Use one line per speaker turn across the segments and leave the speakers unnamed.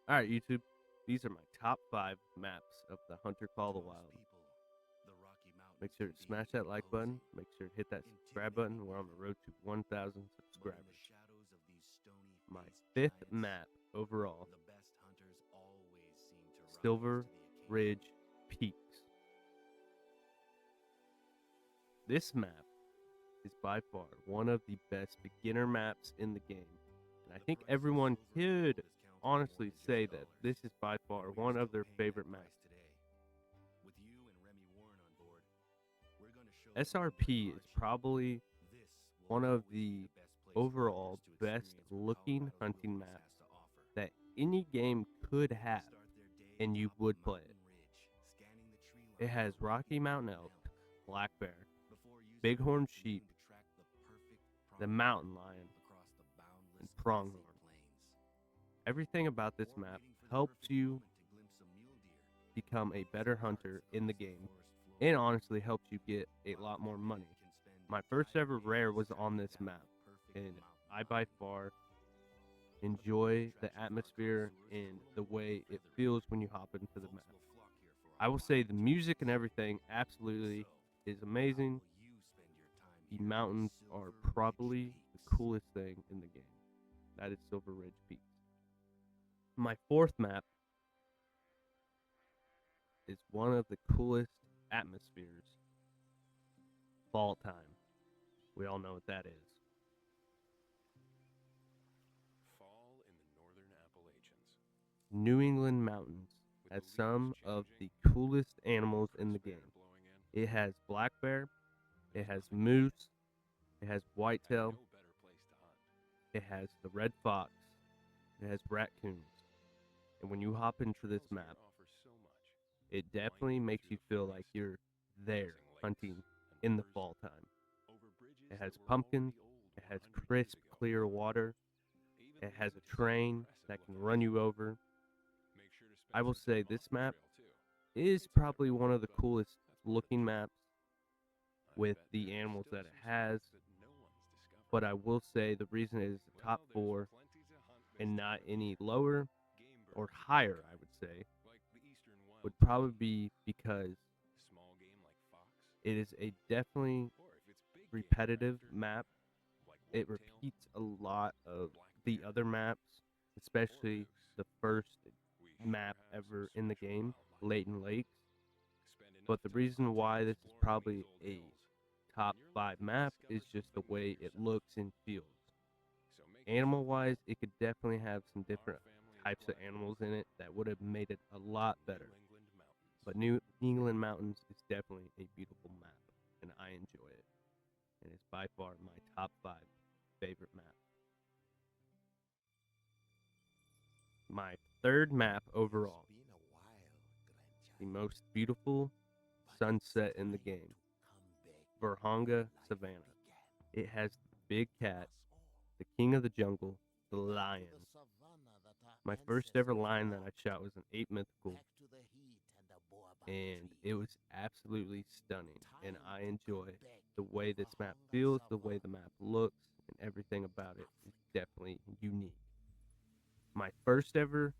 Alright, YouTube. These are my top 5 maps of the Hunter Call of the Wild. Make sure to smash that like button. Make sure to hit that subscribe button. We're on the road to 1,000 subscribers. My 5th map overall, Silver Ridge Peaks. This map is by far one of the best beginner maps in the game. And I think everyone could honestly say that this is by far one of their favorite maps. SRP is probably one of the overall best looking hunting maps that any game could have, and you would play it. It has Rocky Mountain elk, black bear, bighorn sheep, the mountain lion, and pronghorn. Everything about this map helps you become a better hunter in the game, and honestly helps you get a lot more money. My first ever rare was on this map, and I by far enjoy the atmosphere and the way it feels when you hop into the map. I will say the music and everything absolutely is amazing. The mountains are probably the coolest thing in the game. That is Silver Ridge Peaks. My 4th map is one of the coolest atmospheres. Fall time. We all know what that is.
Fall in the northern Appalachians.
New England mountains has some of the coolest animals in the game. It has black bear, it has moose, it has whitetail, it has the red fox, it has raccoons. And when you hop into this map, it definitely makes you feel like you're there hunting in the fall time. It has pumpkins, it has crisp, clear water, it has a train that can run you over. I will say this map is probably one of the coolest looking maps with the animals that it has, but I will say the reason it is the top 4 and not any lower or higher, I would say, would probably be because it is a definitely repetitive map. It repeats a lot of the other maps, especially the first map ever in the game, Leighton Lakes. But the reason why this is probably a top 5 map is just the way it looks and feels. Animal wise, it could definitely have some different types of animals in it that would have made it a lot better. But New England Mountains is definitely a beautiful map, and I enjoy it. And it's by far my top 5 favorite map. My 3rd map overall, the most beautiful sunset in the game, Verhonga Savannah. It has the big cat, the king of the jungle, the lion. My first ever lion that I shot was an 8 mythical, and it was absolutely stunning. And I enjoy the way this map feels, the way the map looks, and everything about it is definitely unique. My first ever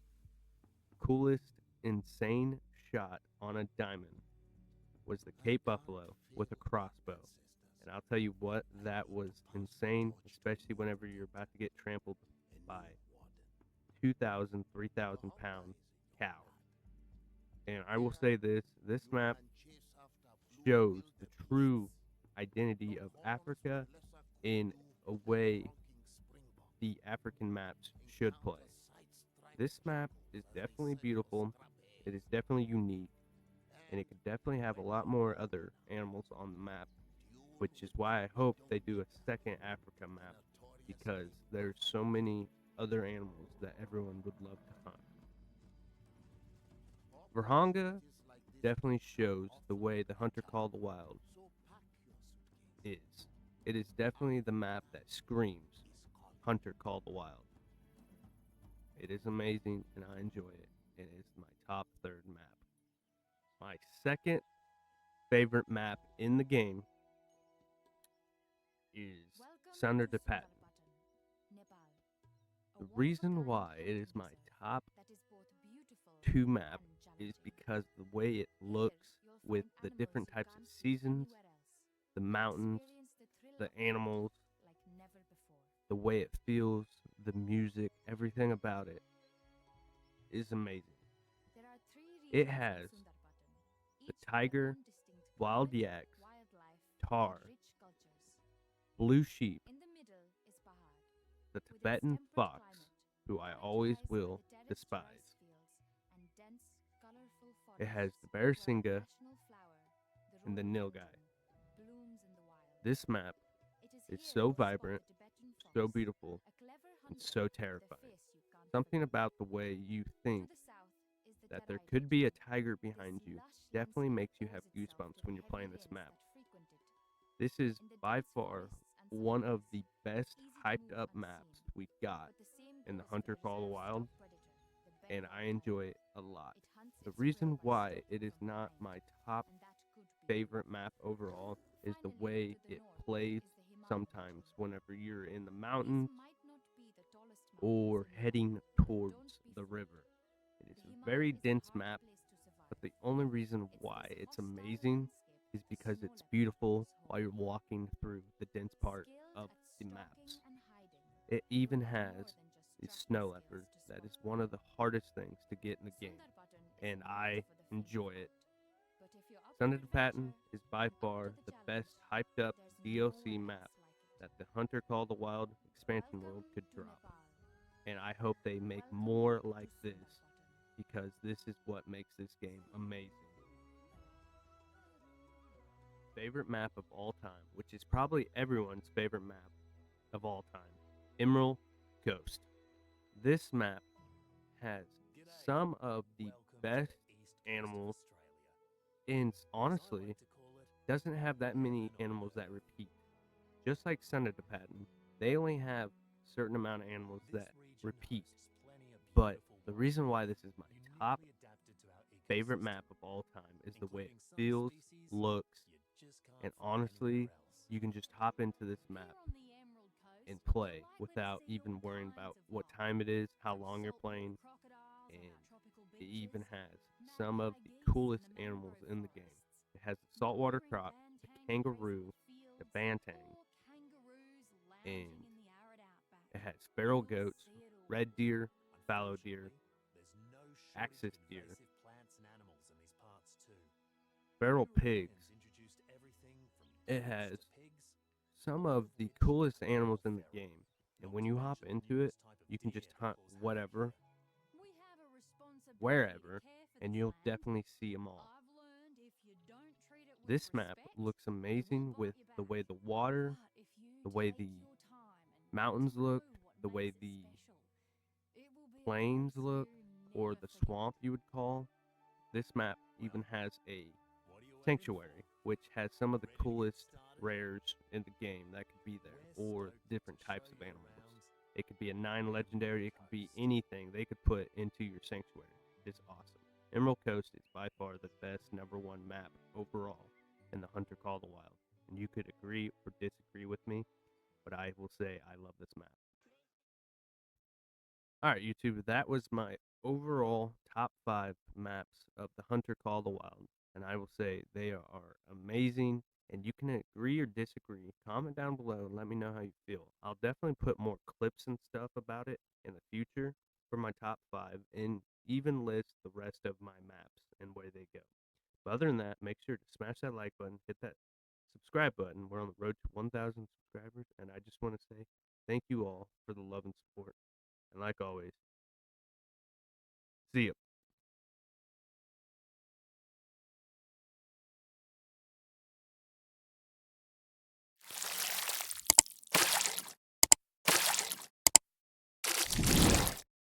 coolest insane shot on a diamond was the Cape Buffalo with a crossbow. And I'll tell you what, that was insane, especially whenever you're about to get trampled by 2,000, 3,000 pound cow. And I will say this map shows the true identity of Africa in a way the African maps should play. This map is definitely beautiful, it is definitely unique, and it could definitely have a lot more other animals on the map, which is why I hope they do a second Africa map, because there's so many other animals that everyone would love to hunt. Verhonga definitely shows the way the Hunter Call of the Wild is. It is definitely the map that screams Hunter Call of the Wild. It is amazing, and I enjoy it. It is my top 3rd map. My 2nd favorite map in the game is Sunder de Patton. The reason why it is my top go-to map is because the way it looks with the different types of seasons, the mountains, the animals, the way it feels, the music, everything about it is amazing. It has the tiger, wild yaks, tar, blue sheep, the Tibetan fox, who I always will despise. It has the Barasinga and the Nilgai. This map is so vibrant, so beautiful, and so terrifying. Something about the way you think that there could be a tiger behind you definitely makes you have goosebumps when you're playing this map. This is by far one of the best hyped up maps we got in the Hunter Call of the Wild, and I enjoy it a lot. The reason why it is not my top favorite map overall is the way it plays sometimes whenever you're in the mountains or heading towards the river. It is a very dense map, but the only reason why it's amazing is because it's beautiful while you're walking through the dense part of the maps. It even has the snow leopard that is one of the hardest things to get in the game, and I enjoy it. Son of the Patton is by far the best hyped up DLC map that the Hunter Call of the Wild expansion world could drop. And I hope they make more like this because this is what makes this game amazing. Favorite map of all time, which is probably everyone's favorite map of all time, Emerald Coast. This map has some of the best animals and honestly doesn't have that many animals that repeat. Just like Son of the Patton, they only have a certain amount of animals that repeat. But the reason why this is my top favorite map of all time is the way it feels, looks, and honestly, you can just hop into this map and play without even worrying about what time it is, how long you're playing, and it even has some of the coolest animals in the game. It has the saltwater croc, the kangaroo, the bantang, and it has feral goats, red deer, fallow deer, axis deer, feral pigs. It has some of the coolest animals in the game. And when you hop into it, you can just hunt whatever, wherever, and you'll definitely see them all. This map looks amazing with the way the water, the way the mountains look, the way the plains look, or the swamp you would call. This map even has a sanctuary, which has some of the coolest rares in the game that could be there, or different types of animals. It could be a 9 legendary, it could be anything they could put into your sanctuary. It's awesome. Emerald Coast is by far the best number one map overall in the Hunter Call of the Wild. And you could agree or disagree with me, but I will say I love this map. All right, YouTube, that was my overall top 5 maps of the Hunter Call of the Wild. And I will say they are amazing. And you can agree or disagree. Comment down below and let me know how you feel. I'll definitely put more clips and stuff about it in the future for my top 5 and even list the rest of my maps and where they go. But other than that, make sure to smash that like button, hit that subscribe button. We're on the road to 1,000 subscribers. And I just want to say thank you all for the love and support. And like always,